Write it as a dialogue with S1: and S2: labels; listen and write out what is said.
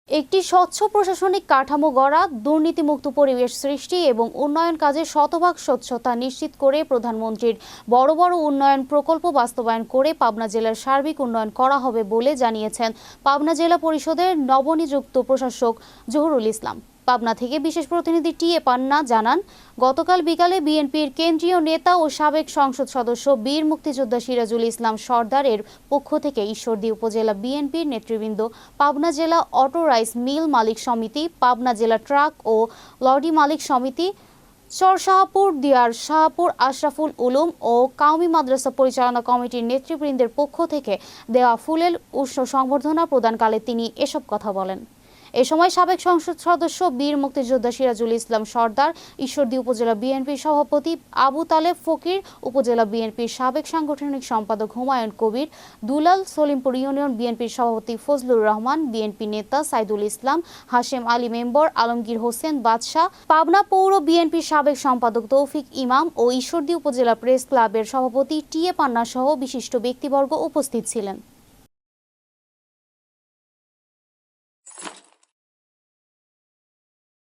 S1: একটি স্বচ্ছ প্রশাসনিক কাঠামো গড়া, দুর্নীতিমুক্ত পরিবেশ সৃষ্টি এবং উন্নয়ন কাজে শতভাগ স্বচ্ছতা নিশ্চিত করে প্রধানমন্ত্রীর বড় বড় উন্নয়ন প্রকল্প বাস্তবায়ন করে পাবনা জেলার সার্বিক উন্নয়ন করা হবে বলে জানিয়েছেন পাবনা জেলা পরিষদের নবনিযুক্ত প্রশাসক জহুরুল ইসলাম। পাবনা থেকে বিশেষ প্রতিনিধি টি.এ. পান্না জানান, গতকাল বিকালে বিএনপির কেন্দ্রীয় নেতা ও সাবেক সংসদ সদস্য বীর মুক্তিযোদ্ধা সিরাজুল ইসলাম সর্দারের পক্ষ থেকে ঈশ্বরদী উপজেলা বিএনপির নেতৃবৃন্দ, পাবনা জেলা অটো রাইস মিল মালিক সমিতি, পাবনা জেলা ট্রাক ও লরি মালিক সমিতি, চরশাহপুর দিয়ার শাহপুর আশরাফুল উলুম ও কাউমি মাদ্রাসা পরিচালনা কমিটির নেতৃবৃন্দের পক্ষ থেকে দেওয়া ফুলের উষ্ণ সংবর্ধনা প্রদানকালে তিনি এসব কথা বলেন। এ সময় সাবেক সংসদ সদস্য বীর মুক্তিযোদ্ধা সিরাজুল ইসলাম সর্দার, ঈশ্বরদী উপজেলা বিএনপির সভাপতি আবু তালেব ফকির, উপজেলা বিএনপির সাবেক সাংগঠনিক সম্পাদক হুমায়ুন কবির, দুলাল, সলিমপুর ইউনিয়ন বিএনপির সভাপতি ফজলুর রহমান, বিএনপি নেতা সাইদুল ইসলাম, হাশেম আলী মেম্বর, আলমগীর হোসেন বাদশাহ, পাবনা পৌর বিএনপির সাবেক সম্পাদক তৌফিক ইমাম ও ঈশ্বরদী উপজেলা প্রেস ক্লাবের সভাপতি টি.এ. পান্না সহ বিশিষ্ট ব্যক্তিবর্গ উপস্থিত ছিলেন।